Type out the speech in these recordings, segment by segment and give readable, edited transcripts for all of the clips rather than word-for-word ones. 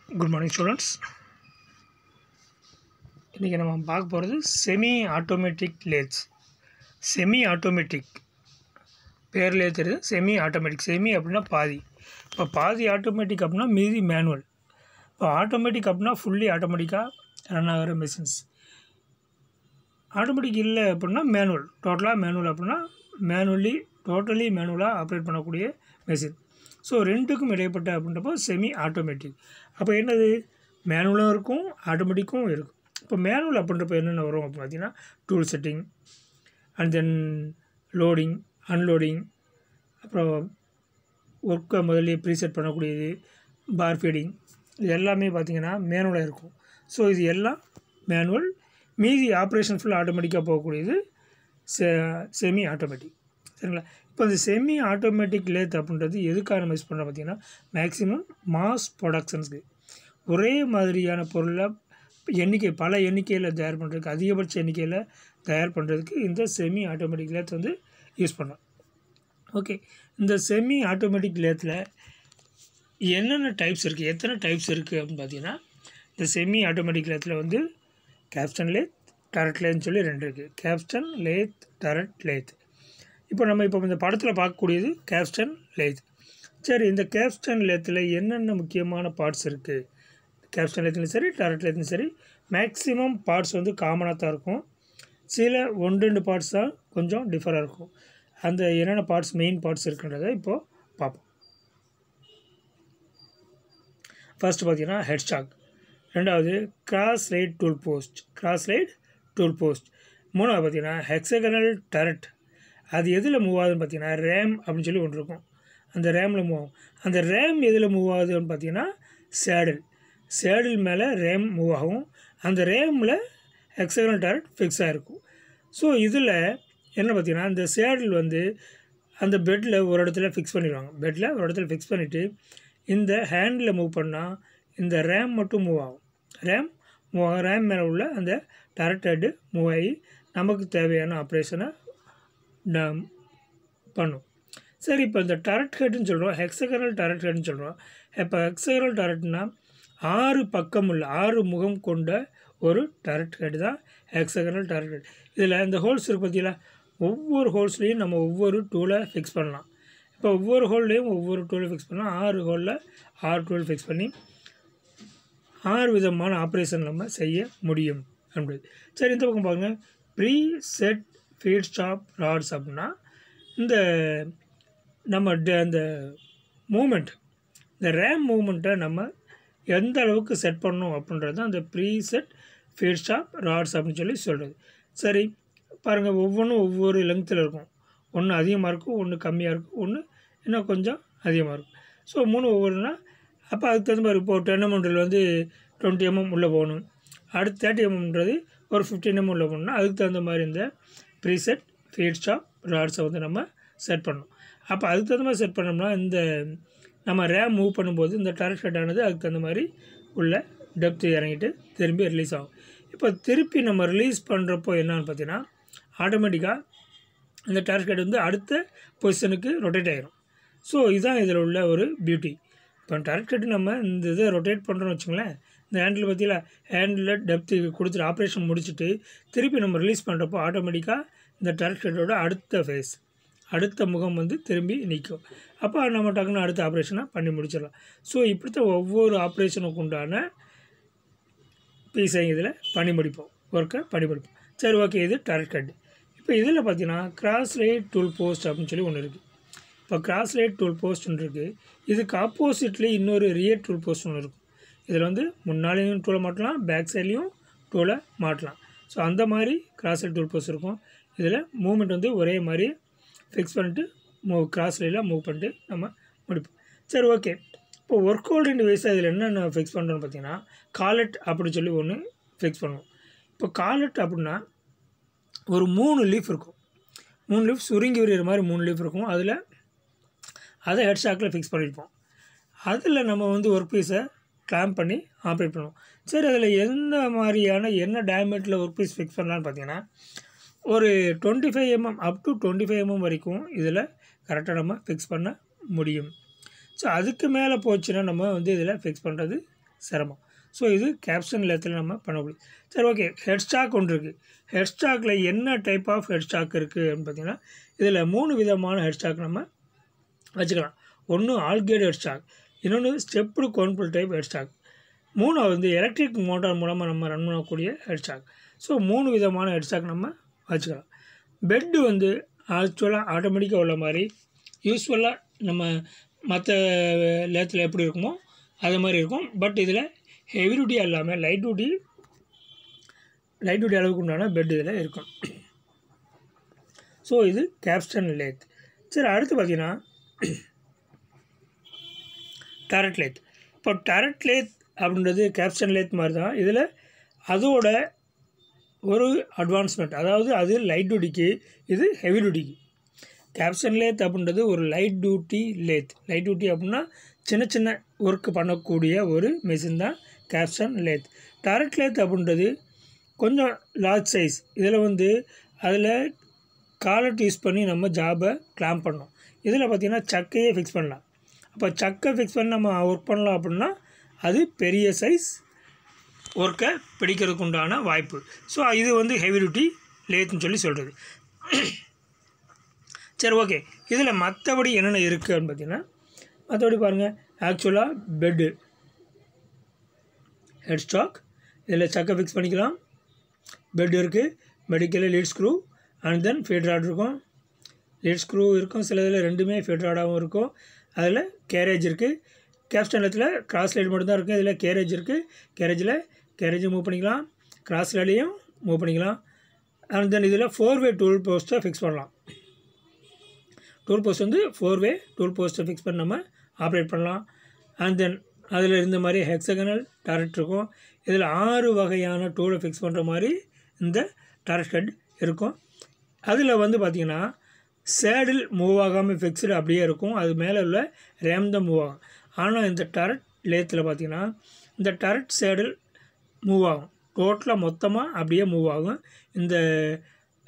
Good morning, students. இன்றைக்கி நம்ம பார்க்க போகிறது semi automatic lathes. Semi automatic பேர்லேயே தெரியுது. செமி ஆட்டோமேட்டிக், செமி அப்படின்னா பாதி. இப்போ பாதி ஆட்டோமேட்டிக் அப்படின்னா மீதி மேனுவல். இப்போ ஆட்டோமேட்டிக் அப்படின்னா ஃபுல்லி ஆட்டோமேட்டிக்காக ரன் ஆகிற மிஷின்ஸ். ஆட்டோமேட்டிக் இல்லை அப்படின்னா மேனுவல், டோட்டலாக மேனுவல் அப்படின்னா டோட்டலி மேனுவலாக ஆப்ரேட் பண்ணக்கூடிய மிஷின். ஸோ ரெண்டுக்கும் இடைப்பட்ட அப்படின்றப்போ செமி ஆட்டோமேட்டிக். அப்போ என்னது, மேனுவலும் இருக்கும் ஆட்டோமேட்டிக்கும் இருக்கும். இப்போ மேனுவல் அப்படின்றப்போ என்னென்ன வரும் அப்படின்னு பார்த்தீங்கன்னா, tool setting and then loading unloading, அப்புறம் ஒர்க்கை முதல்ல ப்ரீசெட் பண்ணக்கூடியது, பார் ஃபீடிங், இது எல்லாமே பார்த்திங்கன்னா மேனுவலாக இருக்கும். ஸோ இது எல்லாம் மேனுவல். மீதி ஆப்ரேஷன் ஃபுல் ஆட்டோமேட்டிக்காக போகக்கூடியது செமி ஆட்டோமேட்டிக். சரிங்களா? இப்போ இந்த செமி ஆட்டோமேட்டிக் லேத் அப்படின்றது எதுக்காக யூஸ் பண்ணுறோம் பார்த்தீங்கன்னா, மேக்ஸிமம் மாஸ் ப்ரொடக்ஷன்ஸ்க்கு, ஒரே மாதிரியான பொருளை பல எண்ணிக்கையில் தயார் பண்ணுறதுக்கு, அதிகபட்ச எண்ணிக்கையில் தயார் பண்ணுறதுக்கு இந்த செமி ஆட்டோமேட்டிக் லேத் வந்து யூஸ் பண்ணலாம். ஓகே, இந்த செமி ஆட்டோமேட்டிக் லேத்தில் என்னென்ன டைப்ஸ் இருக்குது, எத்தனை டைப்ஸ் இருக்குது அப்படின்னு பார்த்தீங்கன்னா, இந்த செமி ஆட்டோமேட்டிக் லேத்தில் வந்து கேப்ஸ்டன் லேத், டரட் லேத்னு சொல்லி ரெண்டு இருக்குது. கேப்ஸ்டன் லேத், டரட் லேத். இப்போ இந்த படத்தில் பார்க்கக்கூடியது கேப்ஸ்டன் லேத். சரி, இந்த கேப்ஸ்டன் லேத்தில் என்னென்ன முக்கியமான பார்ட்ஸ் இருக்குது? கேப்ஸ்டன் லேத்லையும் சரி டரட் லேத்லையும் சரி மேக்ஸிமம் பார்ட்ஸ் வந்து காமனாக தான் இருக்கும். சில 1-2 பார்ட்ஸ் தான் கொஞ்சம் டிஃபராக இருக்கும். அந்த என்னென்ன பார்ட்ஸ், மெயின் பார்ட்ஸ் இருக்குன்றதை இப்போது பார்ப்போம். ஃபர்ஸ்ட் பார்த்தீங்கன்னா ஹெட் ஸ்டாக், ரெண்டாவது கிராஸ் லைட் டூல் போஸ்ட், மூணாவது பார்த்தீங்கன்னா ஹெக்ஸகனல் டரட். அது எதில் மூவ் ஆகுதுன்னு பார்த்தீங்கன்னா ரேம் அப்படின்னு சொல்லி ஒன்று இருக்கும், அந்த ரேமில் மூவ் ஆகும். அந்த ரேம் எதில் மூவ் ஆகுதுன்னு பார்த்தீங்கன்னா சேடில் மேலே ரேம் மூவ் ஆகும். அந்த ரேமில் ஹெக்ஸகனல் டரட் ஃபிக்ஸ் ஆகிருக்கும். ஸோ இதில் என்ன பார்த்தீங்கன்னா, இந்த சேடில் வந்து அந்த பெட்டில் ஒரு இடத்துல ஃபிக்ஸ் பண்ணிவிட்டு இந்த ஹேண்டில் மூவ் பண்ணால் இந்த ரேம் மட்டும் மூவ் ஆகும். ரேம் மேலே உள்ள அந்த டரட் ஹெட்டு மூவ் ஆகி நமக்கு தேவையான ஆப்ரேஷனை பண்ணும். சரி, இப்போ இந்த டரட் ஹெட்டுன்னு சொல்கிறோம், ஹெக்ஸகனல் டரட் ஹெட்னு சொல்கிறோம். இப்போ ஹெக்ஸகனல் டரட்னால் 6 முகம் கொண்ட ஒரு டரட் ஹெட் தான் ஹெக்ஸகனல் டரட் ஹெட். இதில் இந்த ஹோல்ஸ் இருக்குது பார்த்தீங்களா, ஒவ்வொரு ஹோல்ஸ்லேயும் நம்ம ஒவ்வொரு டூலை ஃபிக்ஸ் பண்ணலாம். இப்போ ஒவ்வொரு ஹோல்லையும் ஒவ்வொரு டூலை ஃபிக்ஸ் பண்ணலாம். 6 ஹோலில் 6 டூல் ஃபிக்ஸ் பண்ணி 6 விதமான ஆப்ரேஷன் நம்ம செய்ய முடியும் அப்படி. சரி, இந்த பக்கம் பாருங்கள், preset feed stop rods அப்படின்னா இந்த அந்த மூமெண்ட், இந்த ரேம் மூமெண்ட்டை நம்ம எந்த அளவுக்கு செட் பண்ணணும் அப்படின்றது தான் அந்த preset feed stop rods அப்படின்னு சொல்லி சொல்கிறது. சரி பாருங்கள், ஒவ்வொன்றும் ஒவ்வொரு லெங்த்தில் இருக்கும். ஒன்று அதிகமாக இருக்கும், ஒன்று கம்மியாக இருக்கும், ஒன்று இன்னும் கொஞ்சம் அதிகமாக இருக்கும். ஸோ 3 ஒவ்வொருனா அப்போ அதுக்கு தகுந்த மாதிரி இப்போ 10 mm வந்து 20 mm உள்ளே போகணும், அடுத்து 30 mmன்றது ஒரு 15 mm உள்ளே போகணும்னா அதுக்கு தகுந்த மாதிரி இந்த ப்ரீசெட் ஃபீட் ஸ்டாப் ராட்ஸை வந்து நம்ம செட் பண்ணணும். அப்போ அதுக்கு தகுந்த மாதிரி செட் பண்ணோம்னா இந்த நம்ம ரேம் மூவ் பண்ணும்போது இந்த டரட் ஹெட் ஆனது அதுக்கு தகுந்த மாதிரி உள்ள டெப்த்து இறங்கிட்டு திரும்பி ரிலீஸ் ஆகும். இப்போ திருப்பி நம்ம ரிலீஸ் பண்ணுறப்போ என்னன்னு பார்த்தீங்கன்னா, ஆட்டோமேட்டிக்காக இந்த டரட் ஹெட் வந்து அடுத்த பொசிஷனுக்கு ரொட்டேட் ஆகிடும். ஸோ இதுதான் இதில் உள்ள ஒரு பியூட்டி. இப்போ டரட் ஹெட் நம்ம இந்த இதை ரொட்டேட் பண்ணுறோன்னு வச்சுங்களேன், இந்த ஹேண்டில் பார்த்தீங்களா, ஹேண்டில் டெப்த்து கொடுத்துட்டு ஆப்ரேஷன் முடிச்சுட்டு திருப்பி நம்ம ரிலீஸ் பண்ணுறப்போ ஆட்டோமேட்டிக்காக இந்த டரட் ஹெட்டோட அடுத்த முகம் வந்து திரும்பி நிற்கும். அப்போ நம்ம டக்குன்னு அடுத்த ஆப்ரேஷனை பண்ணி முடிச்சிடலாம். ஸோ இப்படித்தான் ஒவ்வொரு ஆப்ரேஷனுக்கு உண்டான பீஸை இதில் ஒர்க்கை பண்ணி முடிப்போம். சரி, ஓகே, இது டரட் ஹெட். இப்போ இதில் பார்த்தீங்கன்னா கிராஸ் லைட் டூல் போஸ்ட் அப்படின்னு சொல்லி ஒன்று இருக்குது. இப்போ கிராஸ் லைட் டூல் போஸ்ட் ஒன்று இருக்குது. இதுக்கு ஆப்போசிட்லேயே இன்னொரு ரியர் டூல் போஸ்ட் ஒன்று இருக்கும். இதில் வந்து முன்னாலேயும் டூலை மாட்டலாம், பேக் சைட்லேயும் டூலை மாட்டலாம். ஸோ அந்த மாதிரி கிராஸ் லைட் டூல் போஸ்ட் இருக்கும். இதில் மூவ்மெண்ட் வந்து ஒரே மாதிரி ஃபிக்ஸ் பண்ணிட்டு கிராஸ் லைனில் மூவ் பண்ணிட்டு நம்ம முடிப்போம். சரி, ஓகே. இப்போ ஒர்க் ஹோல்டிங் டிவைஸாக இதில் என்னென்ன ஃபிக்ஸ் பண்ணுறோன்னு பார்த்தீங்கன்னா, காலட் அப்படின்னு சொல்லி ஒன்று ஃபிக்ஸ் பண்ணுவோம். இப்போ காலட் அப்படின்னா ஒரு 3 லீஃப் இருக்கும். 3 லீஃப் சுருங்கி விரிகிற மாதிரி 3 லீஃப் இருக்கும். அதை ஹெட் ஸ்டாக்கில் ஃபிக்ஸ் பண்ணியிருப்போம். அதில் நம்ம வந்து ஒர்க் பீஸை கிளாம்ப் பண்ணி ஆப்ரேட் பண்ணுவோம். சரி, அதில் என்ன டயமீட்டரில் ஒர்க் பீஸ் ஃபிக்ஸ் பண்ணலான்னு பார்த்தீங்கன்னா, ஒரு 25 mm அப் டு 25 mm வரைக்கும் இதில் கரெக்டாக நம்ம ஃபிக்ஸ் பண்ண முடியும். ஸோ அதுக்கு மேலே போச்சுன்னா நம்ம வந்து இதில் ஃபிக்ஸ் பண்ணுறது சிரமம். ஸோ இது கேப்ஸ்டன் லேத்தில் நம்ம பண்ணக்கூடிய. சரி, ஓகே. ஹெட் ஸ்டாக் ஒன்று இருக்குது. ஹெட் ஸ்டாக்கில் என்ன டைப் ஆஃப் ஹெட் ஸ்டாக் இருக்குது அப்படின்னு பார்த்தீங்கன்னா, இதில் 3 விதமான ஹெட் ஸ்டாக் நம்ம வச்சுக்கலாம். ஒன்று ஆல்கேட் ஹெட் ஸ்டாக், இன்னொன்று ஸ்டெப்டு கோன்புல் டைப் ஹெட் ஸ்டாக், 3 வந்து எலக்ட்ரிக் மோட்டார் மூலமாக நம்ம ரன் பண்ணக்கூடிய ஹெட் ஸ்டாக். ஸோ 3 விதமான ஹெட் ஸ்டாக் நம்ம வச்சுக்கலாம். பெட்டு வந்து ஆக்சுவலாக ஆட்டோமேட்டிக்காக உள்ள மாதிரி யூஸ்வலாக நம்ம மற்ற லேத்தில் எப்படி இருக்குமோ அது மாதிரி இருக்கும். பட் இதில் ஹெவி டியூட்டி இல்லாமல் லைட் டியூட்டி அளவுக்கு உண்டான பெட் இதில் இருக்கும். ஸோ இது கேப்ஸ்டன் லேத். சரி, அடுத்து பார்த்தீங்கன்னா டரட் லேத். இப்போ டரட் லேத் அப்படின்றது கேப்ஸ்டன் லேத் மாதிரி தான். இதில் அதோட ஒரு அட்வான்ஸ்மெண்ட், அதாவது அது லைட் டியூட்டிக்கு, இது ஹெவி டியூட்டிக்கு. கேப்ஸ்டன் லேத் அப்படின்றது ஒரு light duty lathe. Light duty அப்படின்னா சின்ன சின்ன ஒர்க்கு பண்ணக்கூடிய ஒரு மெஷின் தான் கேப்ஸ்டன் லேத். டரட் லேத் அப்படின்றது கொஞ்சம் லார்ஜ் சைஸ். இதில் வந்து அதில் காலட் யூஸ் பண்ணி நம்ம ஜாபை கிளாம்ப் பண்ணோம். இதில் பார்த்திங்கன்னா சக்கையே ஃபிக்ஸ் பண்ணலாம். அப்போ சக்கை ஃபிக்ஸ் பண்ணி நம்ம ஒர்க் பண்ணலாம் அப்படின்னா அது பெரிய சைஸ் ஒர்க்கை பிடிக்கிறதுக்கு உண்டான வாய்ப்பு. ஸோ இது வந்து ஹெவி டியூட்டி லேத்துன்னு சொல்லி சொல்கிறது. சரி, ஓகே. இதில் மற்றபடி என்னென்ன இருக்குது அப்படின்னு பார்த்தீங்கன்னா, மற்றபடி பாருங்கள். ஆக்சுவலாக பெட்டு, ஹெட் ஸ்டாக், இதில் சக்கை ஃபிக்ஸ் பண்ணிக்கலாம். பெட் இருக்குது, பெட்டுக்கில் lead screw and then feed rod இருக்கும். லீட் ஸ்க்ரூ இருக்கும், சில இதில் ரெண்டுமே ஃபீட் ராடாகவும் இருக்கும். அதில் கேரேஜ் இருக்குது. கேப்ஸ்டன் லேத்தில் கிராஸ் லைட் மட்டும்தான் இருக்குது. இதில் கேரேஜ் இருக்குது. கேரேஜை மூவ் பண்ணிக்கலாம், கிராஸ் லைட்டையும் மூவ் பண்ணிக்கலாம். அண்ட் தென் இதில் 4-வே டூல் போஸ்ட்டை ஃபிக்ஸ் பண்ணலாம். டூல் போஸ்ட் வந்து 4-வே டூல் போஸ்ட்டை ஃபிக்ஸ் பண்ணி நம்ம ஆப்ரேட் பண்ணலாம். அண்ட் தென் அதில் இருந்த மாதிரி ஹெக்ஸகனல் டரட் இருக்கும். இதில் 6 வகையான டூலை ஃபிக்ஸ் பண்ணுற மாதிரி இந்த டரட் ஹெட் இருக்கும். அதில் வந்து பார்த்திங்கன்னா சேடில் மூவ் ஆகாமல் ஃபிக்ஸ்டு அப்படியே இருக்கும். அது மேலே உள்ள ரேம் தான் மூவ் ஆகும். ஆனால் இந்த டரட் லேத்தில் பார்த்திங்கன்னா இந்த டரட் சேடில் மூவ் ஆகும். டோட்டலாக மொத்தமாக அப்படியே மூவ் ஆகும். இந்த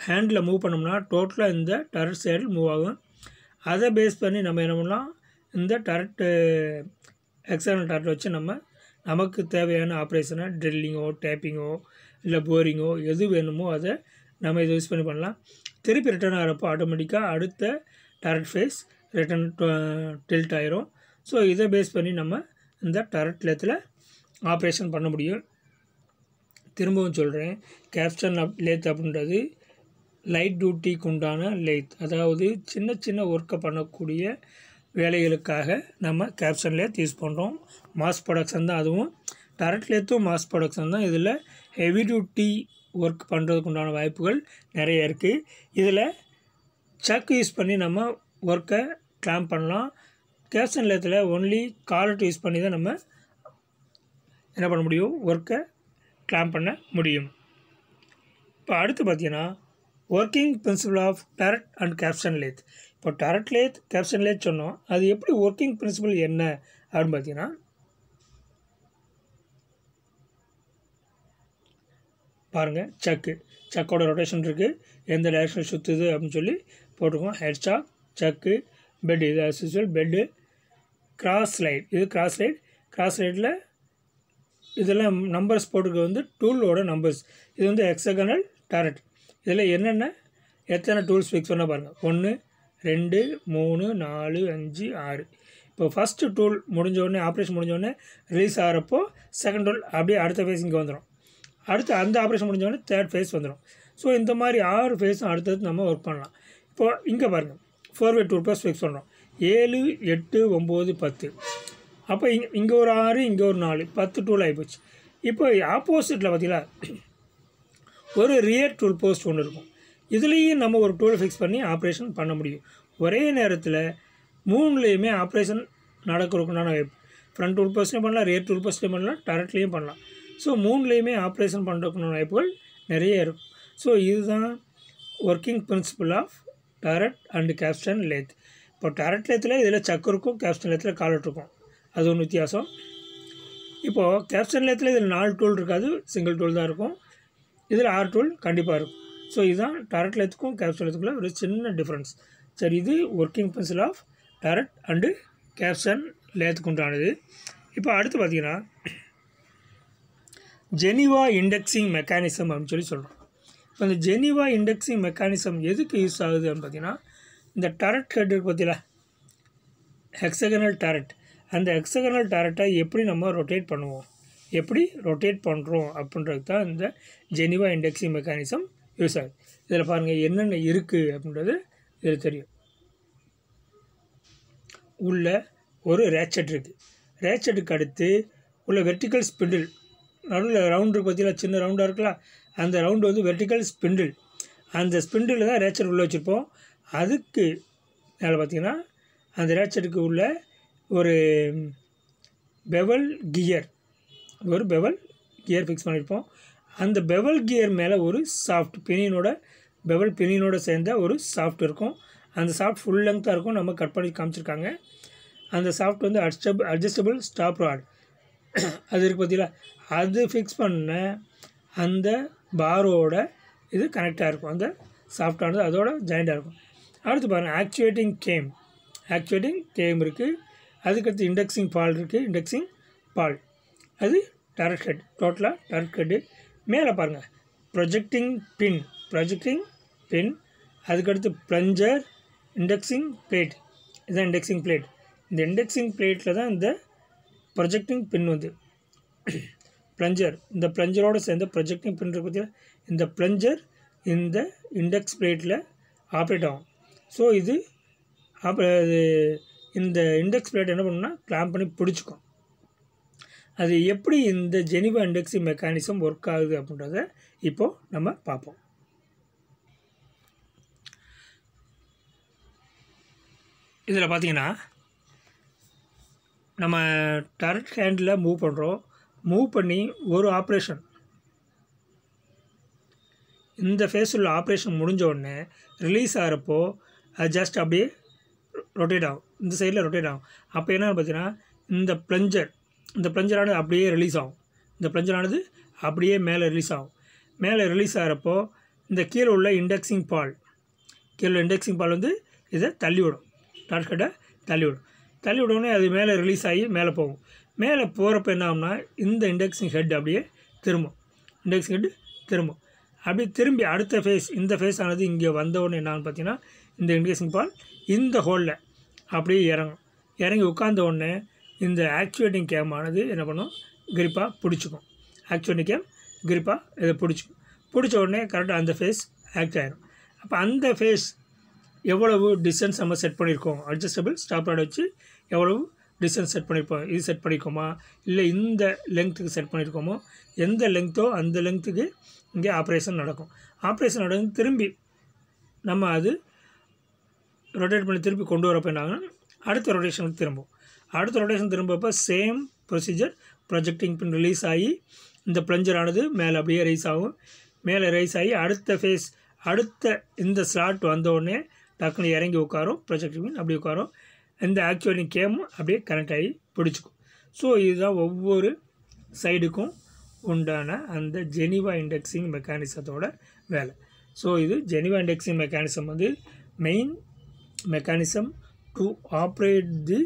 ஹேண்டில் மூவ் பண்ணோம்னா டோட்டலாக இந்த டரட் சேடில் மூவ் ஆகும். அதை பேஸ் பண்ணி நம்ம என்ன பண்ணலாம், இந்த டரட் எக்ஸ்டர்னல் டரட் வச்சு நமக்கு தேவையான ஆப்ரேஷனை ட்ரில்லிங்கோ, டேப்பிங்கோ, இல்லை போரிங்கோ எது வேணுமோ அதை நம்ம இதை யூஸ் பண்ணலாம். திருப்பி ரிட்டர்ன் ஆகிறப்போ ஆட்டோமேட்டிக்காக அடுத்த டரட் ஃபேஸ் ரிட்டர்ன் டில்ட் ஆயிரும். ஸோ இதை பேஸ் பண்ணி நம்ம இந்த டரட் லேத்தில் ஆப்ரேஷன் பண்ண முடியும். திரும்பவும் சொல்கிறேன், கேப்ஸ்டன் லேத் அப்படின்றது லைட் டியூட்டிக்கு உண்டான லேத். அதாவது சின்ன சின்ன ஒர்க்கை பண்ணக்கூடிய வேலைகளுக்காக நம்ம கேப்ஸ்டன் லேத் யூஸ் பண்ணுறோம். மாஸ் ப்ரொடக்ஷன் தான் அதுவும். டரட் லேத்தும் மாஸ் ப்ரொடக்ஷன் தான். இதில் ஹெவி டியூட்டி ஒர்க் பண்ணுறதுக்கு உண்டான வாய்ப்புகள் நிறைய இருக்குது. இதில் சக் யூஸ் பண்ணி நம்ம ஒர்க்கை கிளாம்ப் பண்ணலாம். கேப்ஸ்டன் லேத்தில் ஒன்லி காலட் யூஸ் பண்ணி தான் நம்ம என்ன பண்ண முடியும், ஒர்க்கை கிளாம்ப் பண்ண முடியும். இப்போ அடுத்து பார்த்தீங்கன்னா working principle of turret and capstan lathe. இப்போ டரட் லேத், கேப்ஸ்டன் லேத் சொன்னோம். அது எப்படி ஒர்க்கிங் பிரின்சிபல் என்ன அப்படின்னு பார்த்தீங்கன்னா, பாருங்கள். சக்கோட ரொட்டேஷன் இருக்குது, எந்த டைரக்ஷனில் சுற்றுது அப்படின்னு சொல்லி போட்டிருக்கோம். ஹெட் ஸ்டாக், சக்கு, பெட், இது as usual bed. Cross slide, இது கிராஸ் லைட்டில் இதெல்லாம் நம்பர்ஸ் போட்டுருக்கு வந்து டூலோட நம்பர்ஸ். இது வந்து ஹெக்ஸகனல் டரட். இதில் எத்தனை டூல்ஸ் ஃபிக்ஸ் பண்ண பாருங்கள். 1, 2, 3, 4, 5, 6. இப்போ ஃபஸ்ட்டு டூல் முடிஞ்சோடனே, ஆப்ரேஷன் முடிஞ்சோடனே ரிலீஸ் ஆகிறப்போ செகண்ட் டூல் அப்படியே அடுத்த ஃபேஸ் இங்கே வந்துடும். அடுத்து அந்த ஆப்ரேஷன் முடிஞ்சோடனே தேர்ட் ஃபேஸ் வந்துடும். ஸோ இந்த மாதிரி 6 ஃபேஸும் அடுத்தது நம்ம ஒர்க் பண்ணலாம். இப்போது இங்கே பாருங்கள், 4-வே டூல் போஸ்ட் ஃபிக்ஸ் பண்ணுறோம். 7, 8, 9, 10. அப்போ இங்கே ஒரு 6, இங்கே ஒரு 4, 10 டூல் ஆகிப்போச்சு. இப்போ ஆப்போசிட்டில் பார்த்தீங்களா ஒரு ரியர் டூல் போஸ்ட் ஒன்று இருக்கும். இதுலேயும் நம்ம ஒரு டூலை ஃபிக்ஸ் பண்ணி ஆப்ரேஷன் பண்ண முடியும். ஒரே நேரத்தில் 3லேயுமே ஆப்ரேஷன் நடக்கிறதுக்குண்டான வாய்ப்பு. ஃப்ரண்ட் டூல் போஸ்ட்லேயும் பண்ணலாம், ரியர் டூல் போஸ்ட்லேயும் பண்ணலாம், டரட்லேயும் பண்ணலாம். ஸோ 3லேயுமே ஆப்ரேஷன் பண்ணுறதுக்குண்டான வாய்ப்புகள் நிறைய இருக்கும். ஸோ இதுதான் working principle of turret and capstan lathe. இப்போ டரட் லேத்தில் இதில் சக்கு இருக்கும், கேப்ஸ்டன் லேத்தில் காலட் இருக்கும். அது ஒன்று வித்தியாசம். இப்போது கேப்ஸ்டன் லேத்தில் இதில் 4 டூல் இருக்காது, சிங்கிள் டூல் தான் இருக்கும். இதில் 6 டூல் கண்டிப்பாக இருக்கும். ஸோ இதுதான் டரட் லேத்துக்கும் கேப்ஸ்டன் லேத்துக்குள்ள ஒரு சின்ன டிஃப்ரென்ஸ். சரி, இது working principle of turret and capstan லேத்துக்கு உண்டானது. இப்போ அடுத்து பார்த்திங்கன்னா ஜெனிவா இண்டெக்ஸிங் மெக்கானிசம் அப்படின்னு சொல்கிறோம். இப்போ இந்த ஜெனிவா இண்டெக்ஸிங் மெக்கானிசம் எதுக்கு யூஸ் ஆகுது அப்படின்னு பார்த்தீங்கன்னா, இந்த டரட் ஹெட் இருக்கு பார்த்தீங்களா, ஹெக்ஸகனல் டரட், அந்த ஹெக்ஸகனல் டரட்டை எப்படி நம்ம ரொட்டேட் பண்ணுவோம், எப்படி ரொட்டேட் பண்ணுறோம் அப்படின்றது தான் இந்த ஜெனிவா இண்டெக்ஸிங் மெக்கானிசம் யூஸ் ஆகுது. இதில் பாருங்கள் என்னென்ன இருக்குது அப்படின்றது இதில் தெரியும். உள்ள ஒரு ரேச்சட் இருக்குது, ரேச்சட்டுக்கு அடுத்து உள்ள வெர்டிக்கல் ஸ்பிண்டில், நடுவில் ரவுண்டு இருக்குது பார்த்தீங்களா, சின்ன ரவுண்டாக இருக்கலாம், அந்த ரவுண்டு வந்து வெர்டிக்கல் ஸ்பிண்டில், அந்த ஸ்பிண்டில் தான் ரேச்சட் உள்ளே வச்சுருப்போம். அதுக்கு மேலே பார்த்திங்கன்னா அந்த ரேச்சட்டுக்கு உள்ள ஒரு பெவல் கியர், ஒரு பெவல் கியர் ஃபிக்ஸ் பண்ணியிருப்போம். அந்த பெவல் கியர் மேலே ஒரு சாஃப்ட் பினியனோட, பெவல் பினியனோட சேர்ந்த ஒரு சாஃப்ட் இருக்கும். அந்த சாஃப்ட் ஃபுல் லெங்க்த்தாக இருக்கும், நம்ம கட் பண்ணி காமிச்சிருக்காங்க. அந்த சாஃப்ட் வந்து அட்ஜஸ்டபிள் ஸ்டாப் ராட் அது இருக்குது பார்த்தீங்களா, அது ஃபிக்ஸ் பண்ண அந்த பாரோட இது கனெக்டாக இருக்கும், அந்த சாஃப்டானது அதோட ஜாயிண்டாக இருக்கும். அடுத்து பாருங்கள் ஆக்சுவேட்டிங் கேம் இருக்குது. அதுக்கடுத்து இண்டெக்ஸிங் பால் இருக்குது, இண்டெக்ஸிங் பால், அது டரட் ஹெட், டோட்டலாக டரட் ஹெட்டு. மேலே பாருங்கள் ப்ரொஜெக்டிங் பின், அதுக்கடுத்து ப்ளஞ்சர், இண்டெக்ஸிங் பிளேட், இதுதான் இண்டெக்ஸிங் பிளேட். இந்த இண்டெக்ஸிங் பிளேட்டில் தான் இந்த ப்ரொஜெக்டிங் பின் வந்து ப்ளஞ்சர், இந்த ப்ளஞ்சரோடு சேர்ந்த ப்ரொஜெக்டிங் பின் இருக்குது பார்த்தீங்கன்னா, இந்த ப்ளஞ்சர் இந்த இண்டெக்ஸ் பிளேட்டில் ஆப்ரேட் ஆகும். ஸோ இது இந்த இண்டெக்ஸ் பிளேட் என்ன பண்ணுன்னா கிளாம்ப் பண்ணி பிடிச்சிக்கும். அது எப்படி இந்த ஜெனிவா இண்டெக்ஸிங் மெக்கானிசம் ஒர்க் ஆகுது அப்படின்றத இப்போது நம்ம பார்ப்போம். இதில் பார்த்தீங்கன்னா நம்ம டரட் ஹேண்டில் மூவ் பண்ணி ஒரு ஆப்ரேஷன், இந்த ஃபேஸ் உள்ள ஆப்ரேஷன் முடிஞ்ச உடனே ரிலீஸ் ஆகிறப்போ அது ஜஸ்ட் அப்படியே ரொட்டேட் ஆகும், இந்த சைடில் ரொட்டேட் ஆகும். அப்போ என்ன பார்த்தீங்கன்னா இந்த ப்ளஞ்சரானது அப்படியே ரிலீஸ் ஆகும், இந்த ப்ளஞ்சரானது அப்படியே மேலே ரிலீஸ் ஆகும். மேலே ரிலீஸ் ஆகிறப்போ இந்த கீழே உள்ள இண்டெக்ஸிங் பால் வந்து இதை தள்ளிவிடும், டரட் ஹெட்டை தள்ளி விடவுடனே அது மேலே ரிலீஸ் ஆகி மேலே போகும். மேலே போகிறப்ப என்ன ஆகும்னா இந்த இண்டெக்ஸிங் ஹெட் அப்படியே திரும்பும், அப்படியே திரும்பி அடுத்த ஃபேஸ், இந்த ஃபேஸ் ஆனது இங்கே வந்தவுடனே என்னான்னு பார்த்தீங்கன்னா இந்த இண்டெக்ஸிங் பால் இந்த ஹோலில் அப்படியே இறங்கி உட்கார்ந்த உடனே இந்த ஆக்சுவேட்டிங் கேமானது என்ன பண்ணும், கிரிப்பாக பிடிச்சிக்கும். ஆக்சுவேட்டிங் கேம் கிரிப்பாக இதை பிடிச்ச உடனே கரெக்டாக அந்த ஃபேஸ் ஆக்ட் ஆகிடும். அப்போ அந்த ஃபேஸ் எவ்வளவு டிஸ்டன்ஸ் நம்ம செட் பண்ணியிருக்கோம், அட்ஜஸ்டபிள் ஸ்டாப் ராட் வச்சு எவ்வளவு டிஸ்டன்ஸ் செட் பண்ணியிருப்போம், இது செட் பண்ணியிருக்கோமா இல்லை இந்த லெங்க்த்துக்கு செட் பண்ணியிருக்கோமோ, எந்த லெங்க்த்தோ அந்த லெங்க்த்துக்கு இங்கே ஆப்ரேஷன் நடந்து திரும்பி நம்ம அது ரொட்டேட் பண்ணி திருப்பி கொண்டு வரப்போ என்னாங்கன்னா அடுத்த ரொட்டேஷன் திரும்பப்போ சேம் ப்ரொசீஜர், ப்ரொஜெக்டிங் பின் ரிலீஸ் ஆகி இந்த ப்ளஞ்சரானது மேலே அப்படியே ரைஸ் ஆகி அடுத்த ஃபேஸ், அடுத்த இந்த ஸ்லாட் வந்தோடனே டக்குன்னு இறங்கி உட்காரும், ப்ரொஜெக்டிங் பின் அப்படி உட்காரும், இந்த ஆக்சுவேட்டிங் கேமும் அப்படியே கனெக்ட் ஆகி பிடிச்சிக்கும். ஸோ இதுதான் ஒவ்வொரு சைடுக்கும் உண்டான அந்த ஜெனிவா இண்டெக்ஸிங் மெக்கானிசத்தோட வேலை. ஸோ இது ஜெனிவா இண்டெக்ஸிங் மெக்கானிசம் வந்து main mechanism to operate the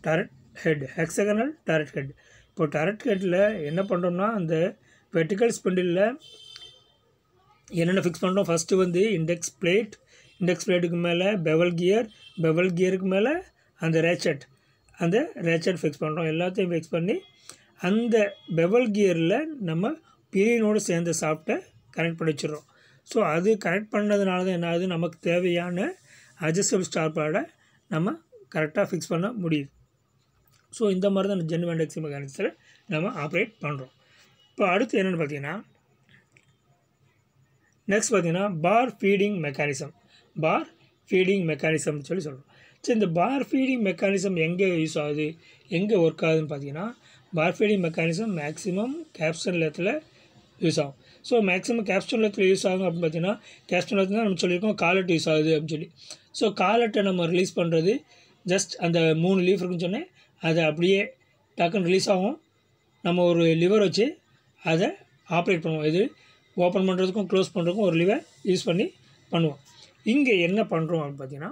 turret head, hexagonal turret head. இப்போ டரட் ஹெட்டில் என்ன பண்ணுறோம்னா அந்த வெர்டிக்கல் ஸ்பிண்டிலில் என்னென்ன ஃபிக்ஸ் பண்ணுறோம், ஃபஸ்ட்டு வந்து இண்டெக்ஸ் பிளேட்டுக்கு மேலே பெவல் கியருக்கு மேலே அந்த ரேச்சட் ஃபிக்ஸ் பண்ணுறோம். எல்லாத்தையும் ஃபிக்ஸ் பண்ணி அந்த பெவல் கியரில் நம்ம பினியனோடு சேர்ந்த சாஃப்ட்டை கனெக்ட் பண்ணி வச்சிடுறோம். ஸோ அது கனெக்ட் பண்ணதுனால தான் என்ன ஆகுது, நமக்கு தேவையான அட்ஜஸ்டபிள் ஸ்டாப் ராடை நம்ம கரெக்டாக ஃபிக்ஸ் பண்ண முடியுது. ஸோ இந்த மாதிரி தான் ஜெனிவா இண்டெக்ஸிங் மெக்கானிசத்தில் நம்ம ஆப்ரேட் பண்ணுறோம். இப்போ அடுத்து என்னென்னு பார்த்தீங்கன்னா நெக்ஸ்ட் பார்த்தீங்கன்னா பார் ஃபீடிங் மெக்கானிசம் சொல்லி சொல்கிறோம். சரி, இந்த பார் ஃபீடிங் மெக்கானிசம் எங்கே யூஸ் ஆகுது, எங்கே ஒர்க் ஆகுதுன்னு பார்த்தீங்கன்னா பார் ஃபீடிங் மெக்கானிசம் மேக்ஸிமம் கேப்ஸ்டன் லெத்தில் யூஸ் ஆகும். ஸோ மேக்ஸிமம் கேப்ஸ்டன் லெத்தில் யூஸ் ஆகும் அப்படின்னு பார்த்தீங்கன்னா கேப்ஸ்டன் லெத்தில் தான் நம்ம சொல்லியிருக்கோம் காலட் யூஸ் ஆகுது அப்படின்னு சொல்லி. ஸோ காலட்டை நம்ம ரிலீஸ் பண்ணுறது ஜஸ்ட் அந்த 3 லீஃப் இருக்குன்னு சொன்னேன், அதை அப்படியே டக்குன்னு ரிலீஸ் ஆகும். நம்ம ஒரு லிவர் வச்சு அதை ஆப்ரேட் பண்ணுவோம், இது ஓப்பன் பண்ணுறதுக்கும் க்ளோஸ் பண்ணுறதுக்கும் ஒரு லிவர் யூஸ் பண்ணி பண்ணுவோம். இங்கே என்ன பண்ணுறோம் அப்படின்னு பார்த்தீங்கன்னா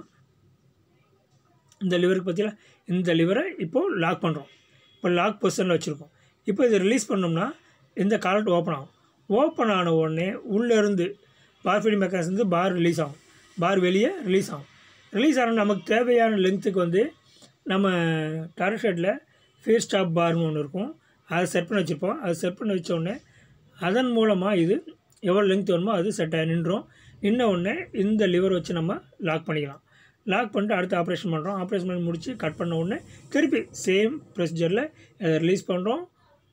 இந்த லிவருக்கு பார்த்தீங்கன்னா இந்த லிவரை இப்போது லாக் பண்ணுறோம். இப்போ லாக் பொசிஷனில் வச்சுருக்கோம். இப்போ இதை ரிலீஸ் பண்ணோம்னா இந்த காலட் ஓப்பன் ஆகும். ஓப்பன் ஆன உடனே உள்ளேருந்து பார் ஃபீடிங் மெக்கானிசம் வந்து பார் ரிலீஸ் ஆகும். பார் வெளியே ரிலீஸ் ஆகும். ரிலீஸ் ஆனால் நமக்கு தேவையான லென்த்துக்கு வந்து நம்ம டார்க் ஷெட்டில் ஃபீட் ஸ்டாப் பார்னு ஒன்று இருக்கும். அதை செட் பண்ணி வச்சுருப்போம். அதை செட் பண்ணி வச்ச உடனே அதன் மூலமாக இது எவ்வளோ லென்த் வேணுமோ அது செட் ஆகி நின்றோம். நின்ன உடனே இந்த லிவர் வச்சு நம்ம லாக் பண்ணிக்கலாம். லாக் பண்ணிட்டு அடுத்து ஆப்ரேஷன் பண்ணுறோம். ஆப்ரேஷன் பண்ணி முடித்து கட் பண்ண உடனே திருப்பி சேம் ப்ரொசீஜரில் அதை ரிலீஸ் பண்ணுறோம்.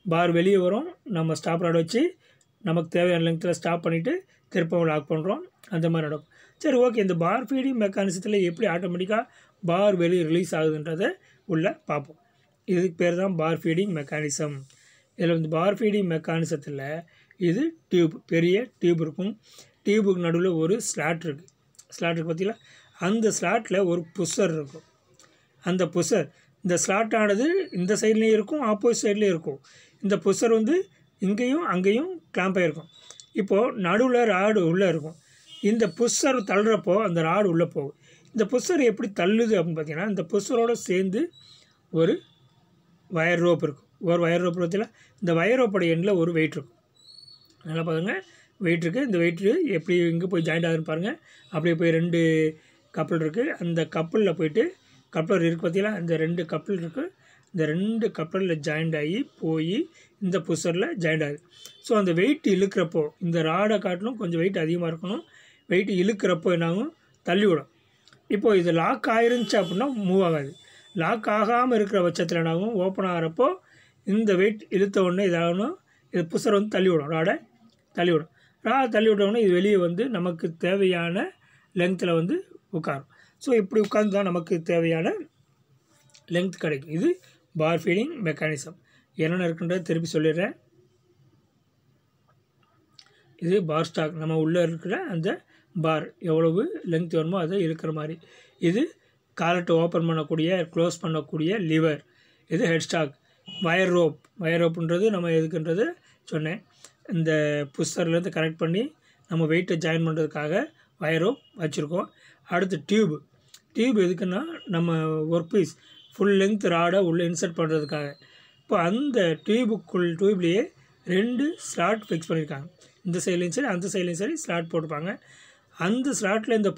பார் வெளியே வரும். நம்ம ஸ்டாப் ராட் வச்சு நமக்கு தேவையான லென்த்தில் ஸ்டாப் பண்ணிவிட்டு திருப்பவும் லாக் பண்ணுறோம். அந்த மாதிரி நடக்கும். சரி, ஓகே. இந்த பார் ஃபீடிங் மெக்கானிசத்தில் எப்படி ஆட்டோமேட்டிக்காக பார் வெளியே ரிலீஸ் ஆகுதுன்றதை உள்ளே பார்ப்போம். இதுக்கு பேர் தான் பார் ஃபீடிங் மெக்கானிசம். இதில் வந்து பார் ஃபீடிங் மெக்கானிசத்தில் இது டியூப், பெரிய டியூப் இருக்கும். டியூபுக்கு நடுவில் ஒரு ஸ்லாட் இருக்குது. ஸ்லாட் இருக்குது பார்த்தீங்களா? அந்த ஸ்லாட்டில் ஒரு புஷர் இருக்கும். அந்த புஷர் இந்த ஸ்லாட்டானது இந்த சைட்லேயும் இருக்கும், ஆப்போசிட் சைட்லேயும் இருக்கும். இந்த புஷர் வந்து இங்கேயும் அங்கேயும் கிளாம்ப் ஆகிருக்கும். இப்போது நடுவில் ராடு உள்ளே இருக்கும். இந்த புஷர் தள்ளுறப்போ அந்த ராடு உள்ளே போகும். இந்த புஷர் எப்படி தள்ளுது அப்படின்னு பார்த்தீங்கன்னா, இந்த புஷரோடு சேர்ந்து ஒரு வயர் ரோப் இருக்கும். ஒரு வயர் ரோப் பார்த்தீங்களா? இந்த வயர் ரோப்போட எண்டில் ஒரு வெயிட் இருக்கும். நல்லா பாருங்க, வெயிட் இருக்குது. இந்த வெயிட்டு எப்படி எங்கே போய் ஜாயிண்ட் ஆகுதுன்னு பாருங்கள். அப்படியே போய் 2 கப்பல் இருக்குது. அந்த கப்பலில் போயிட்டு கப்ளர் இருக்குது பார்த்தீங்களா? இந்த 2 கப்பல் இருக்குது. இந்த 2 கப்பலில் ஜாயிண்ட் ஆகி போய் இந்த புஷரில் ஜாயிண்ட் ஆகுது. ஸோ அந்த வெயிட் இழுக்கிறப்போ இந்த ராடை காட்டிலும் கொஞ்சம் வெயிட் அதிகமாக இருக்கணும். வெயிட் இழுக்கிறப்போ என்னாகும்? தள்ளி விடும். இப்போது இது லாக் ஆயிருந்துச்சு அப்படின்னா மூவ் ஆகாது. லாக் ஆகாமல் இருக்கிற பட்சத்தில் என்னாகும்? ஓப்பன் ஆகிறப்போ இந்த வெயிட் இழுத்த உடனே இதாகணும். இது புஷர் வந்து தள்ளி விடும். ராடை தள்ளி விடும். ராடை தள்ளி விட்டோடனே இது வெளியே வந்து நமக்கு தேவையான லென்த்தில் வந்து உட்காரும். ஸோ இப்படி உட்காந்து தான் நமக்கு தேவையான லென்த் கிடைக்கும். இது பார் ஃபீடிங் மெக்கானிசம். என்னென்ன இருக்குன்றதை திருப்பி சொல்லிடுறேன். இது பார் ஸ்டாக். நம்ம உள்ளே இருக்கிற அந்த பார் எவ்வளவு லென்த் வேணுமோ அதை இருக்கிற மாதிரி. இது காலட்டை ஓப்பன் பண்ணக்கூடிய க்ளோஸ் பண்ணக்கூடிய லிவர். இது head stock. Wire rope. Wire ரோப்புன்றது நம்ம எதுக்குன்றது சொன்னேன். இந்த புஷர்லேருந்து கனெக்ட் பண்ணி நம்ம வெயிட்டை ஜாயின் பண்ணுறதுக்காக வயர் ரோப் வச்சுருக்கோம். அடுத்து டியூப். டியூப் எதுக்குன்னா நம்ம ஒர்க் பீஸ் ஃபுல் லென்த் ராடை உள்ளே இன்சர்ட் பண்ணுறதுக்காக. இப்போ அந்த டியூப்லேயே 2 ஸ்லாட் ஃபிக்ஸ் பண்ணியிருக்காங்க. இந்த சைட்லேயும் சரி அந்த சைட்லேயும் சரி ஸ்லாட் போட்டிருப்பாங்க. அந்த ஸ்லாட்டில் இந்த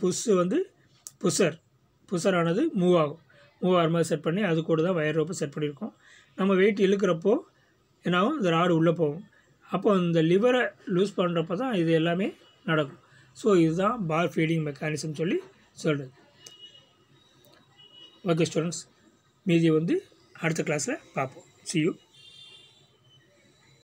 புஷரானது மூவ் ஆகிற மாதிரி செட் பண்ணி அது கூட தான் வயர் ரோப்பை செட் பண்ணியிருக்கோம். நம்ம வெயிட் இழுக்கிறப்போ என்னாகும்? இந்த ராடு உள்ளே போகும். அப்போ இந்த லிவரை லூஸ் பண்ணுறப்போ தான் இது எல்லாமே நடக்கும். ஸோ இதுதான் பார் ஃபீடிங் மெக்கானிசம் சொல்லி சொல்கிறது. ஓகே ஸ்டூடெண்ட்ஸ், மீதி வந்து அடுத்த கிளாஸில் பார்ப்போம். See you.